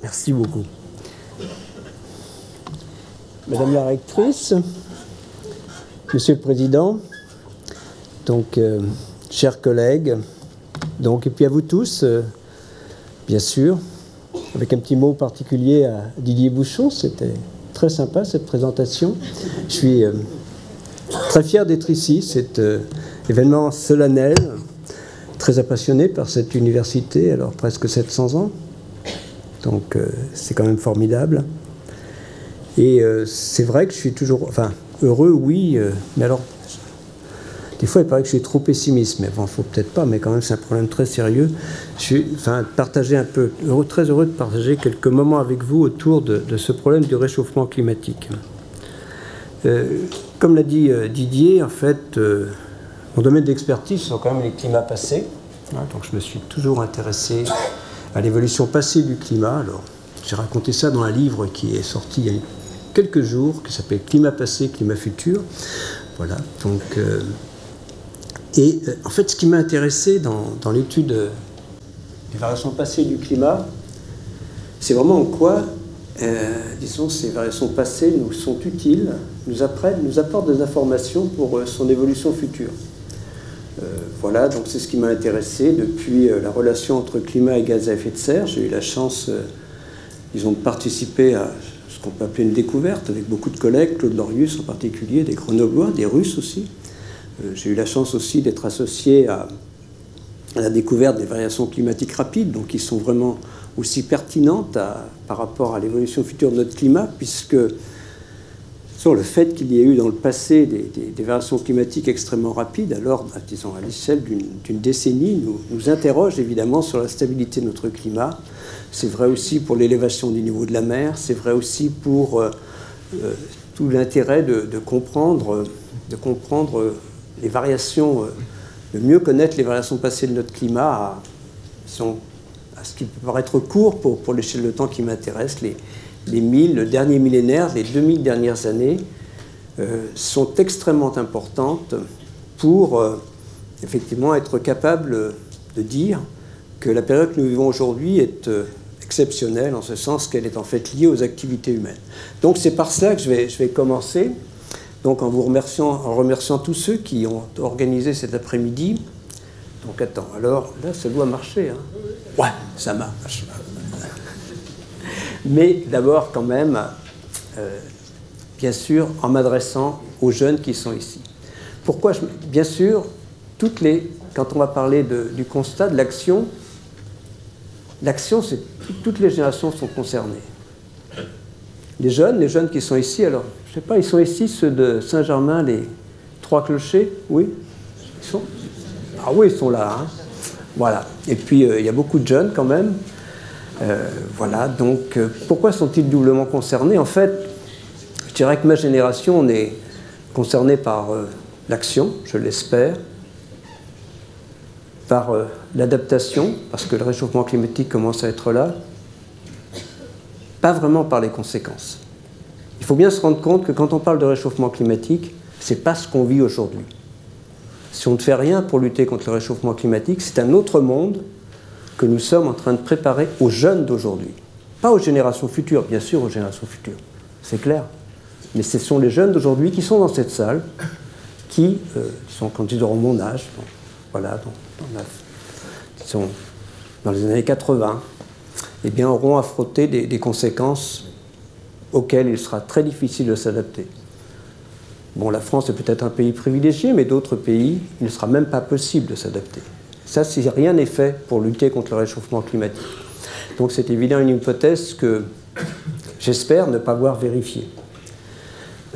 Merci beaucoup. Madame la rectrice, Monsieur le Président, donc, chers collègues, donc, et puis à vous tous, bien sûr, avec un petit mot particulier à Didier Bouchon, c'était très sympa cette présentation. Je suis très fier d'être ici, cet événement solennel, très passionné par cette université, alors presque 700 ans, donc c'est quand même formidable. Et c'est vrai que je suis toujours, enfin, heureux, oui, mais alors, des fois, il paraît que je suis trop pessimiste, mais bon, il ne faut peut-être pas, mais quand même, c'est un problème très sérieux. Je suis, enfin, partager un peu, très heureux de partager quelques moments avec vous autour de ce problème du réchauffement climatique. Comme l'a dit Didier, en fait, mon domaine d'expertise sont quand même les climats passés. Donc, je me suis toujours intéressé à l'évolution passée du climat. Alors, j'ai raconté ça dans un livre qui est sorti il y a quelques jours, qui s'appelle Climat passé, climat futur. Voilà, donc... en fait, ce qui m'a intéressé dans l'étude des variations passées du climat, c'est vraiment en quoi, disons, ces variations passées nous sont utiles, nous apportent des informations pour son évolution future. Voilà, donc c'est ce qui m'a intéressé depuis la relation entre climat et gaz à effet de serre. J'ai eu la chance, disons, de participer à ce qu'on peut appeler une découverte avec beaucoup de collègues, Claude Lorius en particulier, des Grenoblois, des Russes aussi. J'ai eu la chance aussi d'être associé à la découverte des variations climatiques rapides, donc qui sont vraiment aussi pertinentes par rapport à l'évolution future de notre climat, puisque sur le fait qu'il y ait eu dans le passé des variations climatiques extrêmement rapides, alors, disons, à l'échelle d'une décennie, nous interroge évidemment sur la stabilité de notre climat. C'est vrai aussi pour l'élévation du niveau de la mer, c'est vrai aussi pour tout l'intérêt de comprendre les variations, de mieux connaître les variations passées de notre climat à ce qui peut paraître court pour l'échelle de temps qui m'intéresse. Le dernier millénaire, les 2000 dernières années sont extrêmement importantes pour effectivement être capable de dire que la période que nous vivons aujourd'hui est exceptionnelle en ce sens qu'elle est en fait liée aux activités humaines. Donc c'est par cela que je vais commencer. Donc en remerciant tous ceux qui ont organisé cet après-midi. Donc attends, alors là ça doit marcher. Hein. Ouais, ça marche. Mais d'abord quand même, bien sûr, en m'adressant aux jeunes qui sont ici. Pourquoi bien sûr, quand on va parler du constat, de l'action, c'est toutes les générations sont concernées. Les jeunes qui sont ici, alors, je ne sais pas, ils sont ici, ceux de Saint-Germain, les trois clochers, oui? Ils sont? Ah oui, ils sont là. Hein. Voilà. Et puis, il y a beaucoup de jeunes quand même. Voilà, donc, pourquoi sont-ils doublement concernés? En fait, je dirais que ma génération, on est concernée par l'action, je l'espère, par l'adaptation, parce que le réchauffement climatique commence à être là, pas vraiment par les conséquences. Il faut bien se rendre compte que quand on parle de réchauffement climatique, ce n'est pas ce qu'on vit aujourd'hui. Si on ne fait rien pour lutter contre le réchauffement climatique, c'est un autre monde que nous sommes en train de préparer aux jeunes d'aujourd'hui. Pas aux générations futures, bien sûr aux générations futures, c'est clair. Mais ce sont les jeunes d'aujourd'hui qui sont dans cette salle, qui sont, quand ils auront mon âge, bon, voilà, qui sont dans les années 80, eh bien, auront à frotter des conséquences auxquelles il sera très difficile de s'adapter. Bon, la France est peut-être un pays privilégié, mais d'autres pays, il ne sera même pas possible de s'adapter. Ça, si rien n'est fait pour lutter contre le réchauffement climatique. Donc c'est évidemment une hypothèse que j'espère ne pas voir vérifiée.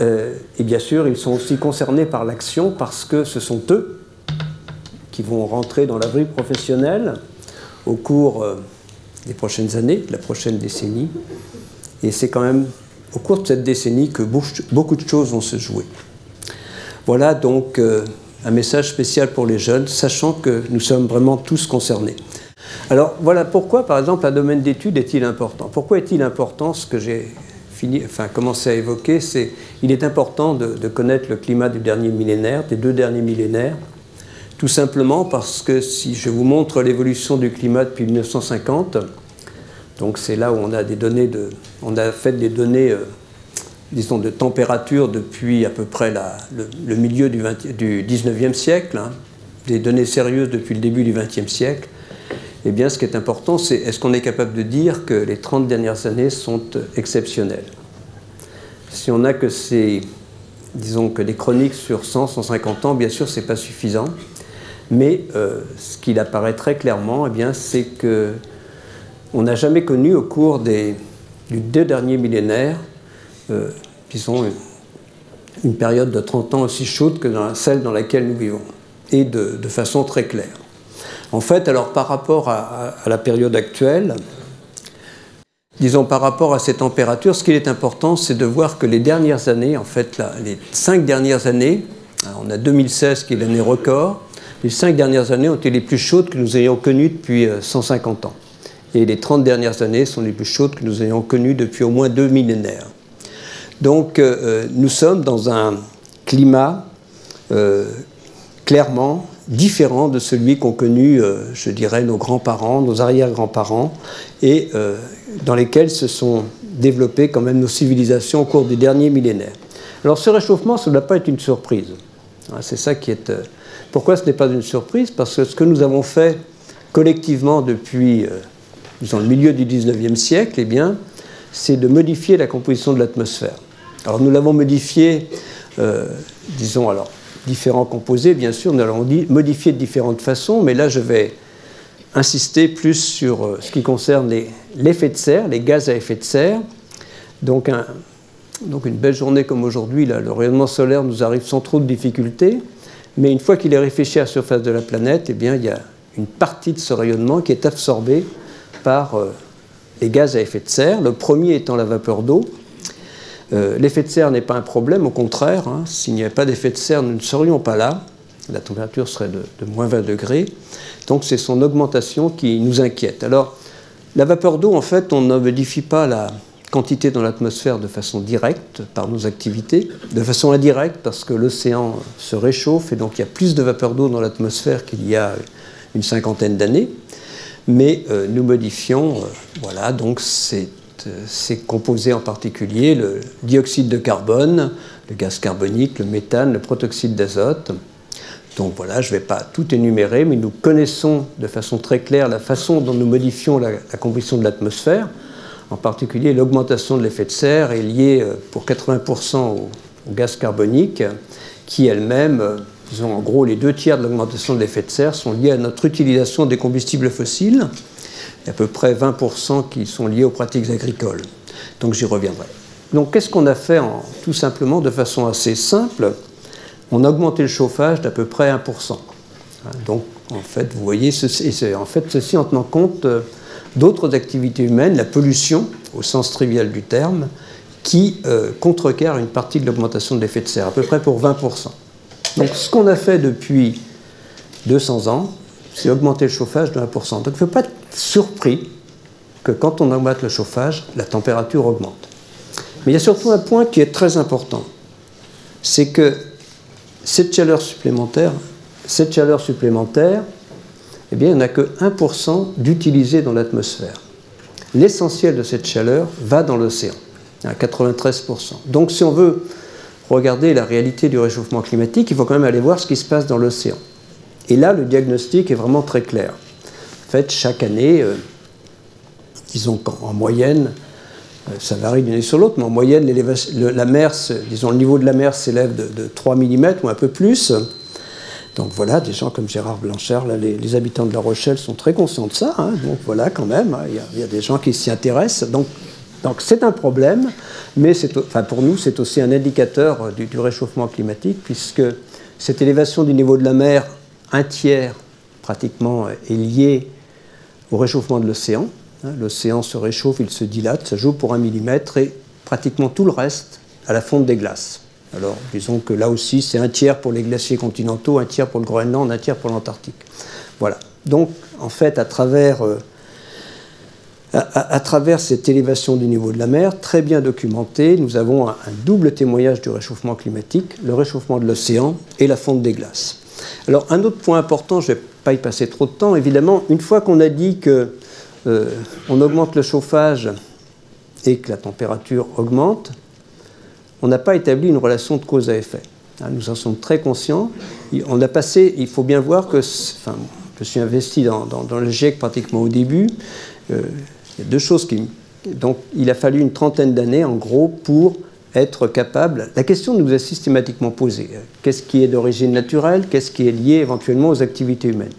Et bien sûr, ils sont aussi concernés par l'action parce que ce sont eux qui vont rentrer dans la vie professionnelle au cours des prochaines années, de la prochaine décennie. Et c'est quand même au cours de cette décennie que beaucoup de choses vont se jouer. Voilà donc un message spécial pour les jeunes, sachant que nous sommes vraiment tous concernés. Alors voilà pourquoi, par exemple, un domaine d'étude est-il important? Pourquoi est-il important? Ce que j'ai commencé à évoquer, c'est qu'il est important de connaître le climat du dernier millénaire, des 2 derniers millénaires, tout simplement parce que si je vous montre l'évolution du climat depuis 1950, Donc c'est là où on a des données on a fait des données, disons, de température depuis à peu près le milieu du 19e siècle, hein, des données sérieuses depuis le début du 20e siècle. Eh bien, ce qui est important, c'est est-ce qu'on est capable de dire que les 30 dernières années sont exceptionnelles? Si on n'a que disons que des chroniques sur 100, 150 ans, bien sûr, ce n'est pas suffisant. Mais ce qu'il apparaît très clairement, eh bien, c'est qu'on n'a jamais connu au cours du 2 derniers millénaires, disons, une période de 30 ans aussi chaude que celle dans laquelle nous vivons, et de façon très claire. En fait, alors par rapport à la période actuelle, disons par rapport à ces températures, ce qui est important, c'est de voir que les dernières années, en fait, là, les 5 dernières années, on a 2016 qui est l'année record, les 5 dernières années ont été les plus chaudes que nous ayons connues depuis 150 ans. Et les 30 dernières années sont les plus chaudes que nous ayons connues depuis au moins 2 millénaires. Donc nous sommes dans un climat clairement différent de celui qu'ont connu, je dirais, nos grands-parents, nos arrière-grands-parents, et dans lesquels se sont développées quand même nos civilisations au cours des derniers millénaires. Alors ce réchauffement, ça ne doit pas être une surprise. C'est ça qui est... Pourquoi ce n'est pas une surprise? Parce que ce que nous avons fait collectivement depuis, disons, le milieu du 19e siècle, eh bien, c'est de modifier la composition de l'atmosphère. Alors nous l'avons modifié, disons, alors, différents composés, bien sûr, nous l'avons modifié de différentes façons, mais là je vais insister plus sur ce qui concerne l'effet de serre, les gaz à effet de serre. Donc une belle journée comme aujourd'hui, le rayonnement solaire nous arrive sans trop de difficultés, mais une fois qu'il est réfléchi à la surface de la planète, eh bien, il y a une partie de ce rayonnement qui est absorbée par les gaz à effet de serre, le premier étant la vapeur d'eau. L'effet de serre n'est pas un problème, au contraire, hein, s'il n'y avait pas d'effet de serre, nous ne serions pas là, la température serait de moins 20 degrés, donc c'est son augmentation qui nous inquiète. Alors, la vapeur d'eau, en fait, on ne modifie pas la quantité dans l'atmosphère de façon directe par nos activités, de façon indirecte parce que l'océan se réchauffe et donc il y a plus de vapeur d'eau dans l'atmosphère qu'il y a une cinquantaine d'années, mais nous modifions, voilà, donc ces composés en particulier, le dioxyde de carbone, le gaz carbonique, le méthane, le protoxyde d'azote. Donc voilà, je ne vais pas tout énumérer, mais nous connaissons de façon très claire la façon dont nous modifions la composition de l'atmosphère. En particulier, l'augmentation de l'effet de serre est liée pour 80% au gaz carbonique, qui elle-même, disons en gros les 2/3 de l'augmentation de l'effet de serre sont liés à notre utilisation des combustibles fossiles, et à peu près 20% qui sont liés aux pratiques agricoles. Donc j'y reviendrai. Donc qu'est-ce qu'on a fait tout simplement de façon assez simple? On a augmenté le chauffage d'à peu près 1%. Donc en fait, vous voyez, ceci en tenant compte d'autres activités humaines, la pollution, au sens trivial du terme, qui contrecarre une partie de l'augmentation de l'effet de serre, à peu près pour 20%. Donc ce qu'on a fait depuis 200 ans, c'est augmenter le chauffage de 1%. Donc il ne faut pas être surpris que quand on augmente le chauffage, la température augmente. Mais il y a surtout un point qui est très important, c'est que cette chaleur supplémentaire, eh bien, il n'y en a que 1% d'utilisé dans l'atmosphère. L'essentiel de cette chaleur va dans l'océan, à 93%. Donc si on veut regarder la réalité du réchauffement climatique, il faut quand même aller voir ce qui se passe dans l'océan. Et là, le diagnostic est vraiment très clair. En fait, chaque année, disons qu'en moyenne, ça varie d'une année sur l'autre, mais en moyenne, la mer, disons, le niveau de la mer s'élève de 3 mm ou un peu plus. Donc voilà, des gens comme Gérard Blanchard, là, les habitants de La Rochelle sont très conscients de ça. Hein, donc voilà, quand même, il y a des gens qui s'y intéressent. Donc c'est un problème, mais pour nous, c'est aussi un indicateur du réchauffement climatique, puisque cette élévation du niveau de la mer, 1/3 pratiquement, est liée au réchauffement de l'océan. L'océan se réchauffe, il se dilate, ça joue pour 1 mm, et pratiquement tout le reste à la fonte des glaces. Alors, disons que là aussi, c'est 1/3 pour les glaciers continentaux, 1/3 pour le Groenland, 1/3 pour l'Antarctique. Voilà. Donc, en fait, à travers cette élévation du niveau de la mer, très bien documentée, nous avons un double témoignage du réchauffement climatique, le réchauffement de l'océan et la fonte des glaces. Alors, un autre point important, je ne vais pas y passer trop de temps, évidemment, une fois qu'on a dit que on augmente le chauffage et que la température augmente, on n'a pas établi une relation de cause à effet. Nous en sommes très conscients. On a passé, il faut bien voir que, enfin, je suis investi dans le GIEC pratiquement au début. Il y a deux choses donc il a fallu une trentaine d'années en gros pour être capable. La question nous est systématiquement posée. Qu'est-ce qui est d'origine naturelle? Qu'est-ce qui est lié éventuellement aux activités humaines?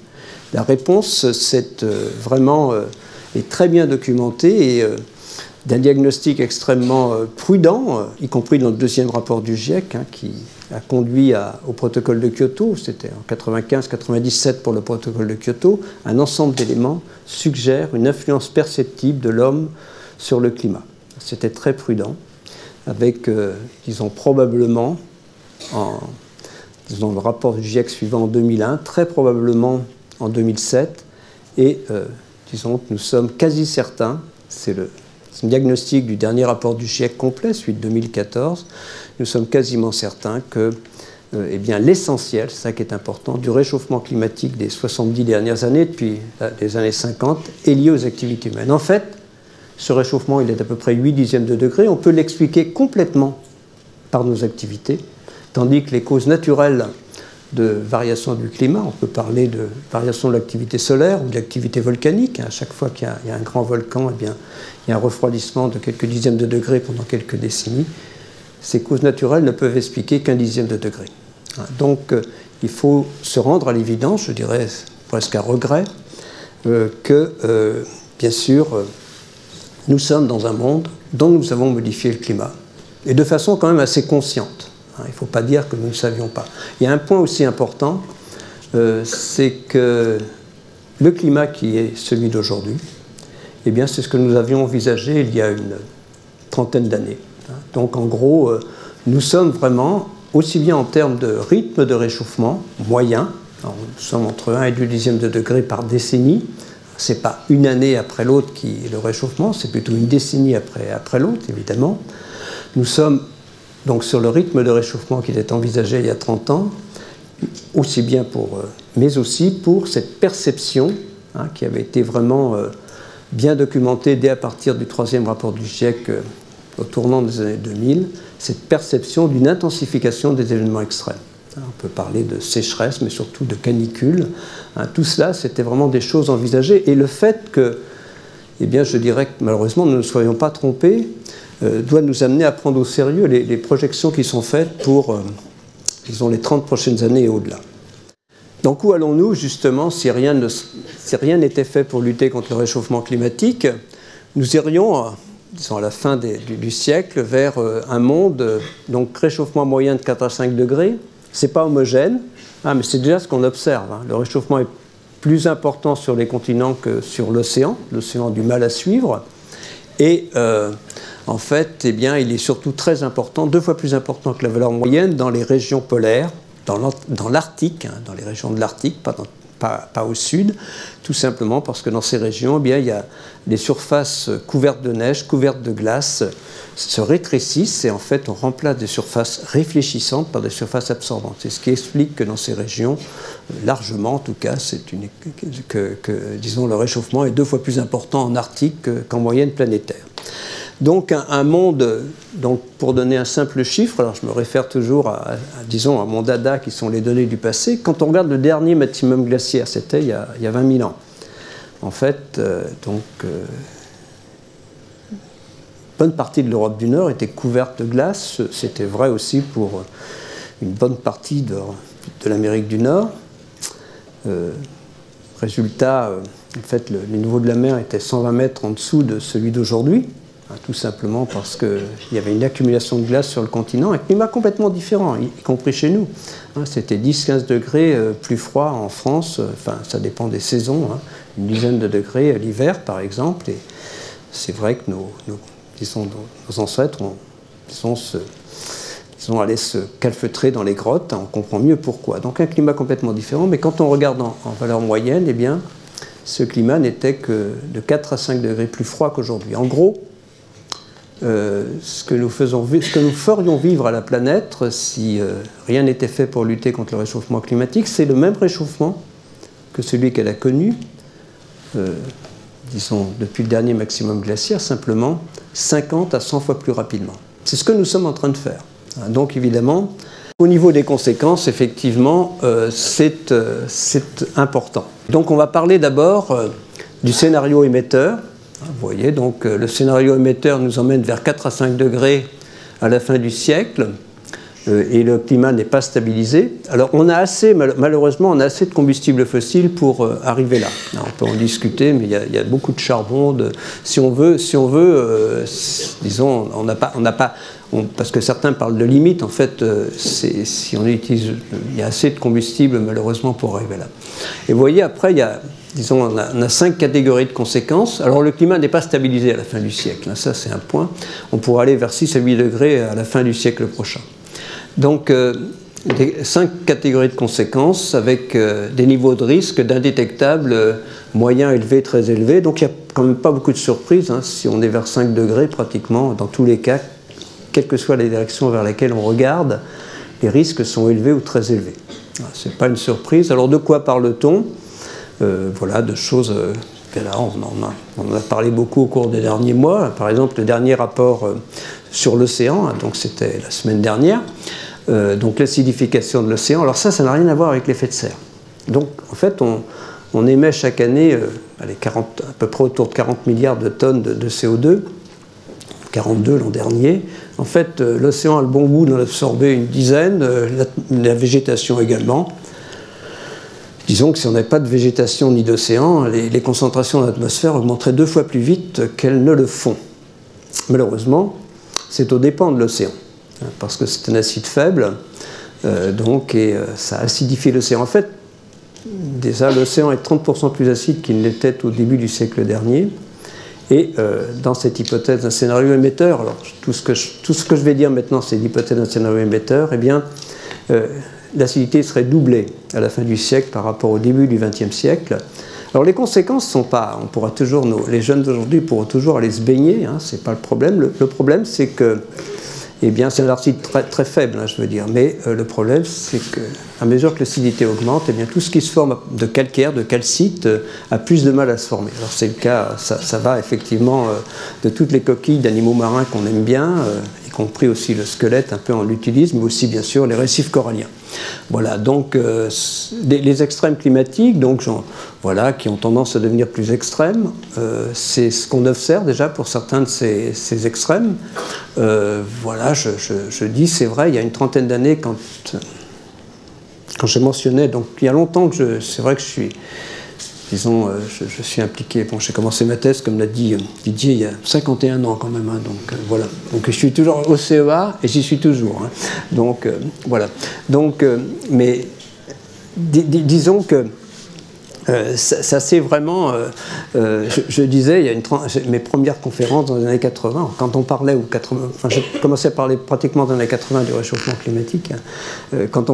La réponse c'est vraiment est très bien documentée et d'un diagnostic extrêmement prudent, y compris dans le deuxième rapport du GIEC, qui a conduit au protocole de Kyoto, c'était en 95-97 pour le protocole de Kyoto, un ensemble d'éléments suggère une influence perceptible de l'homme sur le climat. C'était très prudent, avec, disons, probablement, disons, le rapport du GIEC suivant en 2001, très probablement en 2007, et disons que nous sommes quasi certains, c'est le diagnostic du dernier rapport du GIEC complet, celui de 2014, nous sommes quasiment certains que eh bien, l'essentiel, c'est ça qui est important, du réchauffement climatique des 70 dernières années, depuis les années 50, est lié aux activités humaines. En fait, ce réchauffement, il est d'à peu près 8 dixièmes de degré. On peut l'expliquer complètement par nos activités, tandis que les causes naturelles de variation du climat, on peut parler de variation de l'activité solaire ou de l'activité volcanique. À chaque fois qu'il y a un grand volcan, eh bien, il y a un refroidissement de quelques dixièmes de degrés pendant quelques décennies. Ces causes naturelles ne peuvent expliquer qu'un dixième de degré. Donc, il faut se rendre à l'évidence, je dirais presque à regret, que, bien sûr, nous sommes dans un monde dont nous avons modifié le climat, et de façon quand même assez consciente. Il ne faut pas dire que nous ne savions pas. Il y a un point aussi important, c'est que le climat qui est celui d'aujourd'hui, eh bien, c'est ce que nous avions envisagé il y a une trentaine d'années. Donc, en gros, nous sommes vraiment, aussi bien en termes de rythme de réchauffement moyen, nous sommes entre 1 et 2 dixièmes de degré par décennie. Ce n'est pas une année après l'autre qui est le réchauffement, c'est plutôt une décennie après l'autre, évidemment. Nous sommes donc sur le rythme de réchauffement qui était envisagé il y a 30 ans, aussi bien mais aussi pour cette perception qui avait été vraiment bien documentée dès à partir du troisième rapport du GIEC au tournant des années 2000, cette perception d'une intensification des événements extrêmes. On peut parler de sécheresse, mais surtout de canicule. Tout cela, c'était vraiment des choses envisagées. Et le fait que, eh bien, je dirais que malheureusement, nous ne nous soyons pas trompés, doit nous amener à prendre au sérieux les projections qui sont faites pour, disons, les 30 prochaines années et au-delà. Donc, où allons-nous, justement, si rien n'était fait pour lutter contre le réchauffement climatique? Nous irions, disons, à la fin du siècle, vers un monde, donc réchauffement moyen de 4 à 5 degrés. Ce n'est pas homogène, mais c'est déjà ce qu'on observe. Le réchauffement est plus important sur les continents que sur l'océan. L'océan a du mal à suivre. Et en fait, eh bien, il est surtout très important, 2 fois plus important que la valeur moyenne dans les régions polaires, dans l'Arctique, dans les régions de l'Arctique, pas au sud, tout simplement parce que dans ces régions, eh bien, il y a les surfaces couvertes de neige, couvertes de glace, se rétrécissent et en fait on remplace des surfaces réfléchissantes par des surfaces absorbantes. C'est ce qui explique que dans ces régions, largement en tout cas, disons, le réchauffement est 2 fois plus important en Arctique qu'en moyenne planétaire. Donc un monde, donc pour donner un simple chiffre, alors je me réfère toujours disons, à mon dada qui sont les données du passé, quand on regarde le dernier maximum glaciaire, c'était il y a 20 000 ans. En fait, bonne partie de l'Europe du Nord était couverte de glace, c'était vrai aussi pour une bonne partie de l'Amérique du Nord. Résultat, en fait, le niveau de la mer était 120 mètres en dessous de celui d'aujourd'hui. Tout simplement parce qu'il y avait une accumulation de glace sur le continent, un climat complètement différent, y compris chez nous. C'était 10-15 degrés plus froid en France, enfin ça dépend des saisons, une dizaine de degrés l'hiver par exemple, et c'est vrai que nos ancêtres allaient se calfeutrer dans les grottes, on comprend mieux pourquoi. Donc un climat complètement différent, mais quand on regarde en valeur moyenne, eh bien, ce climat n'était que de 4 à 5 degrés plus froid qu'aujourd'hui. En gros, ce que nous ferions vivre à la planète si rien n'était fait pour lutter contre le réchauffement climatique, c'est le même réchauffement que celui qu'elle a connu disons, depuis le dernier maximum glaciaire, simplement 50 à 100 fois plus rapidement. C'est ce que nous sommes en train de faire. Donc évidemment, au niveau des conséquences, effectivement, c'est important. Donc on va parler d'abord du scénario émetteur. Vous voyez, donc le scénario émetteur nous emmène vers 4 à 5 degrés à la fin du siècle. Et le climat n'est pas stabilisé. Alors on a assez, malheureusement, on a assez de combustibles fossiles pour arriver là. Alors, on peut en discuter, mais il y a beaucoup de charbon. Si on veut, disons, parce que certains parlent de limite, en fait, si on utilise, il y a assez de combustible, malheureusement, pour arriver là. Et vous voyez, après, il y a, disons, on a 5 catégories de conséquences. Alors le climat n'est pas stabilisé à la fin du siècle, hein, ça c'est un point. On pourra aller vers 6 à 8 degrés à la fin du siècle prochain. Donc, 5 catégories de conséquences avec des niveaux de risque d'indétectables, moyens, élevés, très élevés. Donc, il n'y a quand même pas beaucoup de surprises. Hein, si on est vers 5 degrés, pratiquement, dans tous les cas, quelles que soient les directions vers lesquelles on regarde, les risques sont élevés ou très élevés. Ce n'est pas une surprise. Alors, de quoi parle-t-on? Voilà, de choses... Là, on en a parlé beaucoup au cours des derniers mois. Par exemple, le dernier rapport sur l'océan, hein, donc c'était la semaine dernière, donc l'acidification de l'océan. Alors ça n'a rien à voir avec l'effet de serre. Donc en fait, on émet chaque année à peu près autour de 40 milliards de tonnes de CO2, 42 l'an dernier. En fait, l'océan a le bon goût d'en absorber une dizaine, la végétation également. Disons que si on n'avait pas de végétation ni d'océan, les concentrations dans l'atmosphère augmenteraient 2 fois plus vite qu'elles ne le font. Malheureusement, c'est aux dépens de l'océan, parce que c'est un acide faible, et ça acidifie l'océan. En fait, déjà, l'océan est 30% plus acide qu'il ne l'était au début du siècle dernier. Et dans cette hypothèse d'un scénario émetteur, alors tout ce que je vais dire maintenant, c'est l'hypothèse d'un scénario émetteur, eh bien, l'acidité serait doublée à la fin du siècle par rapport au début du XXe siècle. Alors les conséquences ne sont pas, on pourra toujours, les jeunes d'aujourd'hui pourront toujours aller se baigner, hein, c'est pas le problème. Le problème c'est que, eh bien c'est un acide très, très faible, hein, je veux dire, mais le problème c'est qu'à mesure que l'acidité augmente, eh bien tout ce qui se forme de calcaire, de calcite, a plus de mal à se former. Alors c'est le cas, ça va effectivement de toutes les coquilles d'animaux marins qu'on aime bien, y compris aussi le squelette, un peu on l'utilise, mais aussi bien sûr les récifs coralliens. Voilà, donc les extrêmes climatiques, donc, voilà, qui ont tendance à devenir plus extrêmes, c'est ce qu'on observe déjà pour certains de ces extrêmes. Voilà, je dis, c'est vrai, il y a une trentaine d'années, quand je mentionnais, donc il y a longtemps que c'est vrai que je suis... Disons, je suis impliqué, bon, j'ai commencé ma thèse, comme l'a dit Didier, il y a 51 ans quand même, hein, donc voilà. Donc je suis toujours au CEA et j'y suis toujours. Hein, donc voilà. Donc, mais disons que ça c'est vraiment, je disais, il y a mes premières conférences dans les années 80, quand on parlait, enfin j'ai commencé à parler pratiquement dans les années 80 du réchauffement climatique, hein, quand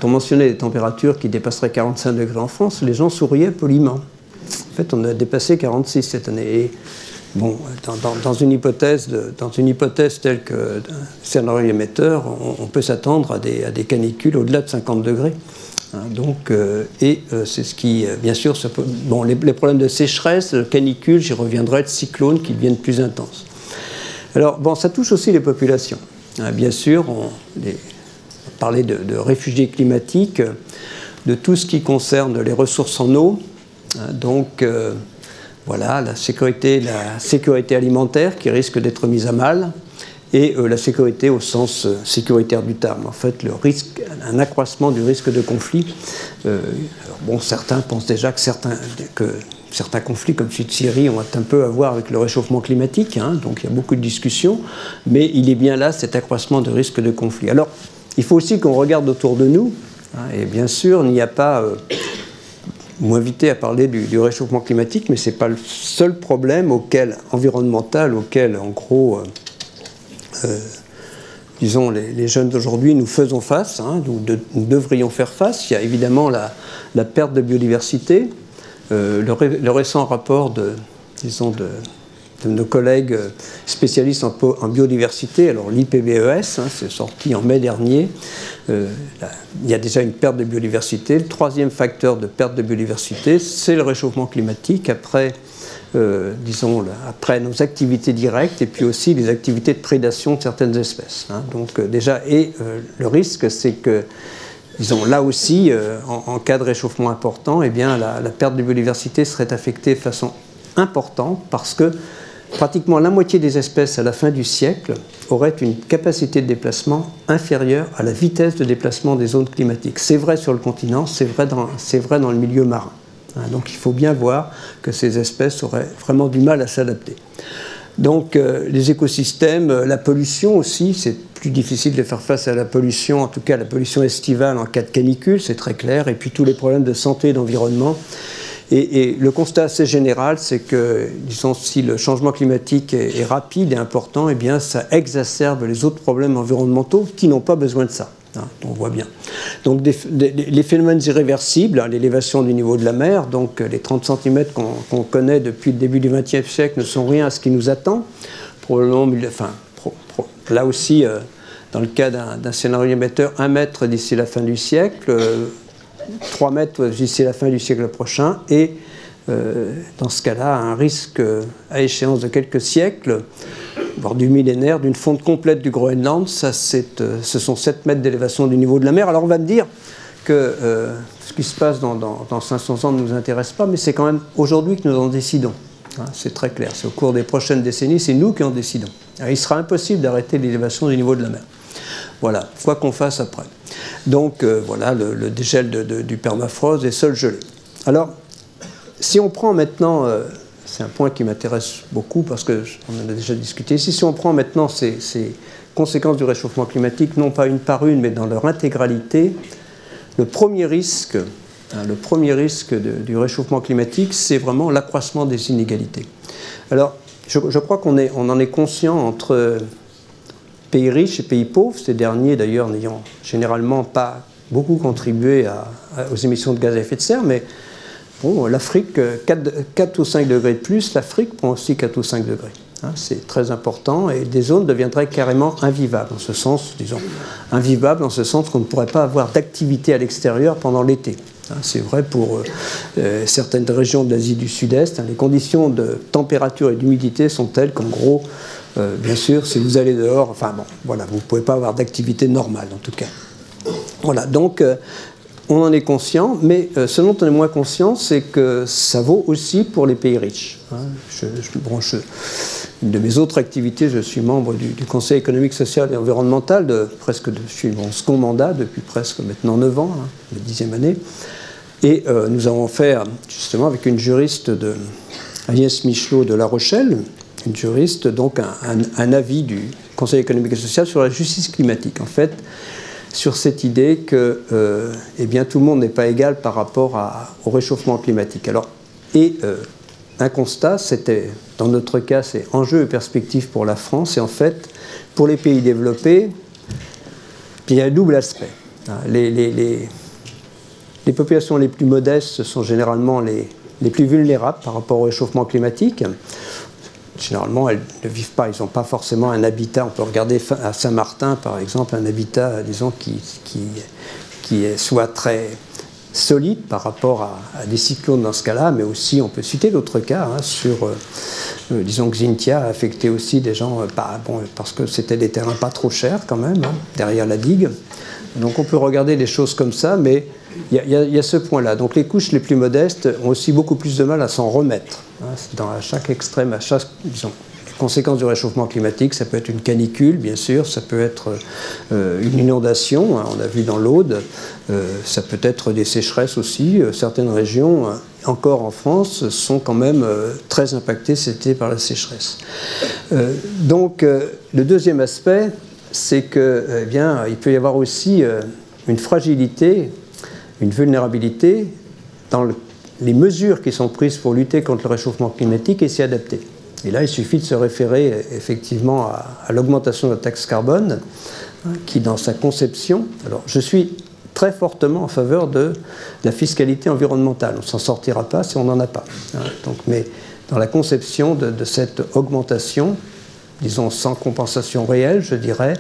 on mentionnait des températures qui dépasseraient 45 degrés en France, les gens souriaient poliment. En fait, on a dépassé 46 cette année. Et bon, dans une hypothèse telle que scénario émetteur, on peut s'attendre à des canicules au-delà de 50 degrés. Hein, donc, c'est ce qui, bien sûr, bon, les problèmes de sécheresse, de canicule, j'y reviendrai, de cyclones qui deviennent plus intenses. Alors, bon, ça touche aussi les populations. Hein, bien sûr, parler de réfugiés climatiques, de tout ce qui concerne les ressources en eau, donc voilà, la sécurité alimentaire qui risque d'être mise à mal, et la sécurité au sens sécuritaire du terme, en fait un accroissement du risque de conflit. Alors bon, certains pensent déjà que certains conflits comme celui de Syrie ont un peu à voir avec le réchauffement climatique, hein, donc il y a beaucoup de discussions, mais il est bien là cet accroissement de risque de conflit. Alors, il faut aussi qu'on regarde autour de nous, hein, et bien sûr, il n'y a pas, m'inviter à parler du réchauffement climatique, mais ce n'est pas le seul problème environnemental auquel, en gros, disons, les jeunes d'aujourd'hui, nous faisons face, hein, nous devrions faire face. Il y a évidemment la perte de biodiversité, le récent rapport de nos collègues spécialistes en biodiversité, alors l'IPBES, hein, c'est sorti en mai dernier, il y a déjà une perte de biodiversité. Le troisième facteur de perte de biodiversité, c'est le réchauffement climatique. Après disons, après nos activités directes et puis aussi les activités de prédation de certaines espèces. Hein. Donc déjà, et le risque, c'est que, disons, là aussi, en cas de réchauffement important, eh bien, la perte de biodiversité serait affectée de façon importante parce que pratiquement la moitié des espèces à la fin du siècle auraient une capacité de déplacement inférieure à la vitesse de déplacement des zones climatiques. C'est vrai sur le continent, c'est vrai dans le milieu marin. Donc il faut bien voir que ces espèces auraient vraiment du mal à s'adapter. Donc les écosystèmes, la pollution aussi, c'est plus difficile de faire face à la pollution, en tout cas la pollution estivale en cas de canicule, c'est très clair, et puis tous les problèmes de santé et d'environnement. Et le constat assez général, c'est que, disons, si le changement climatique est rapide et important, eh bien, ça exacerbe les autres problèmes environnementaux qui n'ont pas besoin de ça. Hein, on voit bien. Donc, les phénomènes irréversibles, hein, l'élévation du niveau de la mer, donc les 30 cm qu'on connaît depuis le début du XXe siècle ne sont rien à ce qui nous attend. Probablement, enfin, là aussi, dans le cas d'un scénario émetteur, 1 mètre d'ici la fin du siècle, 3 mètres d'ici la fin du siècle prochain, et dans ce cas-là, un risque à échéance de quelques siècles, voire du millénaire, d'une fonte complète du Groenland. Ça, ce sont 7 mètres d'élévation du niveau de la mer. Alors on va me dire que ce qui se passe dans 500 ans ne nous intéresse pas, mais c'est quand même aujourd'hui que nous en décidons. Hein, c'est très clair. C'est au cours des prochaines décennies, c'est nous qui en décidons. Alors, il sera impossible d'arrêter l'élévation du niveau de la mer. Voilà, quoi qu'on fasse après. Donc voilà, le dégel du permafrost est seul gelé. Alors, si on prend maintenant, c'est un point qui m'intéresse beaucoup parce qu'on en a déjà discuté ici, si on prend maintenant ces conséquences du réchauffement climatique, non pas une par une, mais dans leur intégralité, le premier risque du réchauffement climatique, c'est vraiment l'accroissement des inégalités. Alors, je crois qu'on en est conscient entre pays riches et pays pauvres, ces derniers d'ailleurs n'ayant généralement pas beaucoup contribué aux émissions de gaz à effet de serre, mais bon, l'Afrique, 4 ou 5 degrés de plus, l'Afrique prend aussi 4 ou 5 degrés. Hein, c'est très important et des zones deviendraient carrément invivables, en ce sens, disons, invivables en ce sens qu'on ne pourrait pas avoir d'activité à l'extérieur pendant l'été. Hein, c'est vrai pour certaines régions de l'Asie du Sud-Est, hein, les conditions de température et d'humidité sont telles qu'en gros, bien sûr, si vous allez dehors, enfin bon, voilà, vous ne pouvez pas avoir d'activité normale en tout cas. Voilà, donc on en est conscient, mais ce dont on est moins conscient, c'est que ça vaut aussi pour les pays riches. Hein. Une de mes autres activités, je suis membre du Conseil économique, social et environnemental, je suis mon second mandat depuis presque maintenant 9 ans, hein, la 10e année, et nous avons fait justement avec une juriste Agnès Michelot de La Rochelle, une juriste, donc un avis du Conseil économique et social sur la justice climatique. En fait, sur cette idée que eh bien, tout le monde n'est pas égal par rapport au réchauffement climatique. Alors, un constat, c'était, dans notre cas, c'est enjeux et perspectives pour la France, et en fait, pour les pays développés, il y a un double aspect. Les populations les plus modestes sont généralement les plus vulnérables par rapport au réchauffement climatique. Généralement, elles ne vivent pas, ils n'ont pas forcément un habitat. On peut regarder à Saint-Martin, par exemple, un habitat, disons, qui soit très solide par rapport à des cyclones dans ce cas-là, mais aussi, on peut citer d'autres cas, hein, disons, Xynthia a affecté aussi des gens, parce que c'était des terrains pas trop chers quand même, hein, derrière la digue. Donc on peut regarder des choses comme ça, mais il y a ce point-là. Donc les couches les plus modestes ont aussi beaucoup plus de mal à s'en remettre. Hein, à chaque extrême, disons, les conséquences du réchauffement climatique, ça peut être une canicule, bien sûr, ça peut être une inondation, hein, on a vu dans l'Aude, ça peut être des sécheresses aussi. Certaines régions, encore en France, sont quand même très impactées cet été par la sécheresse. Donc le deuxième aspect, c'est que, eh bien, il peut y avoir aussi une fragilité, une vulnérabilité dans les mesures qui sont prises pour lutter contre le réchauffement climatique et s'y adapter. Et là, il suffit de se référer effectivement à l'augmentation de la taxe carbone, hein, qui dans sa conception, alors je suis très fortement en faveur de la fiscalité environnementale. On ne s'en sortira pas si on n'en a pas. Hein. Donc, mais dans la conception de cette augmentation, disons sans compensation réelle, je dirais,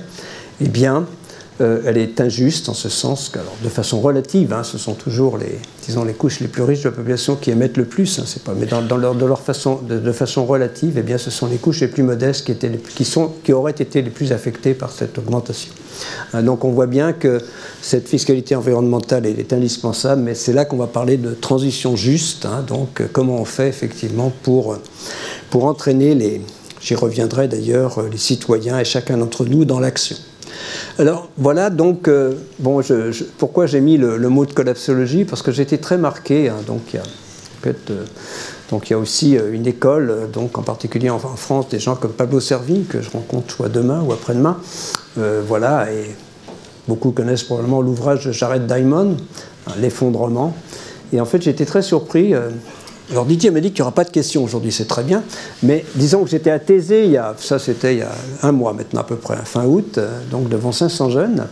eh bien, elle est injuste en ce sens que, alors, de façon relative, hein, ce sont toujours les couches les plus riches de la population qui émettent le plus, hein, c'est pas, mais de façon relative, eh bien, ce sont les couches les plus modestes qui auraient été les plus affectées par cette augmentation. Donc on voit bien que cette fiscalité environnementale est indispensable, mais c'est là qu'on va parler de transition juste, hein, donc comment on fait effectivement pour entraîner j'y reviendrai d'ailleurs, les citoyens et chacun d'entre nous dans l'action. Alors voilà, donc, bon, pourquoi j'ai mis le mot de collapsologie? Parce que j'ai été très marqué, hein, donc il y a aussi une école, donc en particulier en France, des gens comme Pablo Servigne, que je rencontre soit demain ou après-demain, voilà, et beaucoup connaissent probablement l'ouvrage de Jared Diamond, hein, L'effondrement, et en fait j'ai été très surpris. Alors Didier m'a dit qu'il n'y aura pas de questions aujourd'hui, c'est très bien, mais disons que j'étais à Thésée, c'était il y a un mois maintenant à peu près, fin août, donc devant 500 jeunes.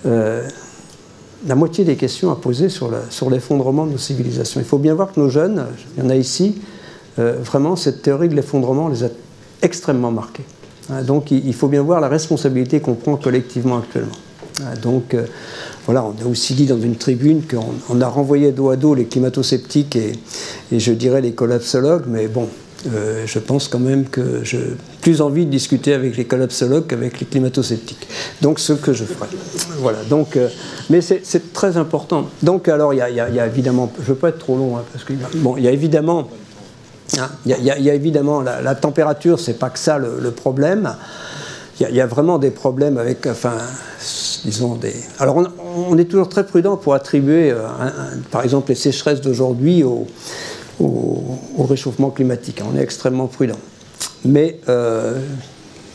La moitié des questions à poser sur l'effondrement de nos civilisations. Il faut bien voir que nos jeunes, il y en a ici, vraiment cette théorie de l'effondrement les a extrêmement marqués. Donc il faut bien voir la responsabilité qu'on prend collectivement actuellement. Donc voilà, on a aussi dit dans une tribune qu'on a renvoyé dos à dos les climato-sceptiques et je dirais les collapsologues, mais bon, je pense quand même que j'ai plus envie de discuter avec les collapsologues qu'avec les climato-sceptiques. Donc ce que je ferai. Voilà, donc, mais c'est très important. Donc alors il y a évidemment, je ne veux pas être trop long, hein, parce que bon, il y a évidemment... Il y a évidemment la température, c'est pas que ça le problème. Il y a vraiment des problèmes avec, enfin, disons Alors on est toujours très prudent pour attribuer, par exemple, les sécheresses d'aujourd'hui au réchauffement climatique. On est extrêmement prudent. Mais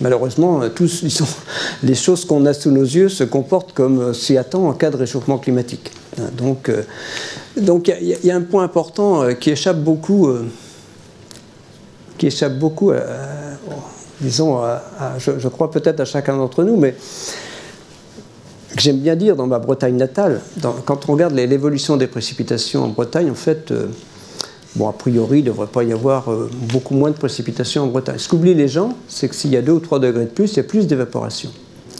malheureusement, disons, les choses qu'on a sous nos yeux se comportent comme s'y attend en cas de réchauffement climatique. Donc il y a un point important qui échappe beaucoup. Disons, je crois peut-être à chacun d'entre nous, mais que j'aime bien dire dans ma Bretagne natale, quand on regarde l'évolution des précipitations en Bretagne, en fait, bon, a priori, il ne devrait pas y avoir beaucoup moins de précipitations en Bretagne. Ce qu'oublient les gens, c'est que s'il y a 2 ou 3 degrés de plus, il y a plus d'évaporation.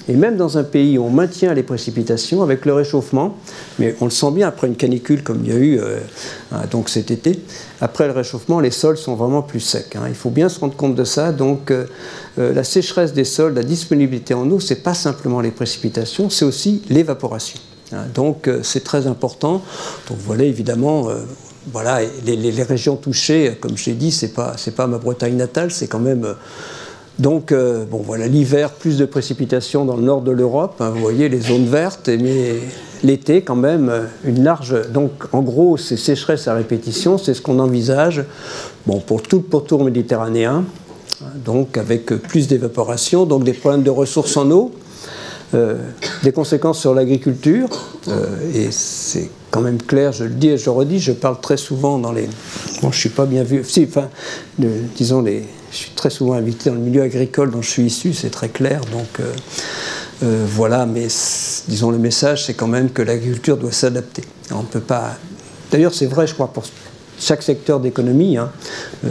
Et même dans un pays où on maintient les précipitations, avec le réchauffement, mais on le sent bien après une canicule comme il y a eu donc cet été, après le réchauffement, les sols sont vraiment plus secs. Hein. Il faut bien se rendre compte de ça. Donc la sécheresse des sols, la disponibilité en eau, ce n'est pas simplement les précipitations, c'est aussi l'évaporation. Hein. Donc c'est très important. Donc voilà, évidemment, voilà, les régions touchées, comme je l'ai dit, c'est pas ma Bretagne natale, c'est quand même... Donc, bon, voilà, l'hiver, plus de précipitations dans le nord de l'Europe, hein, vous voyez les zones vertes, mais l'été, quand même, une large... Donc, en gros, ces sécheresses à répétition, c'est ce qu'on envisage, bon, pour tout le pourtour méditerranéen, donc avec plus d'évaporation, donc des problèmes de ressources en eau, des conséquences sur l'agriculture, et c'est quand même clair, je le dis et je le redis, je parle très souvent dans les... Bon, je ne suis pas bien vu... Si, enfin, disons, je suis très souvent invité dans le milieu agricole dont je suis issu, c'est très clair, donc voilà, mais disons, le message, c'est quand même que l'agriculture doit s'adapter. On ne peut pas... D'ailleurs, c'est vrai, je crois, pour chaque secteur d'économie, hein,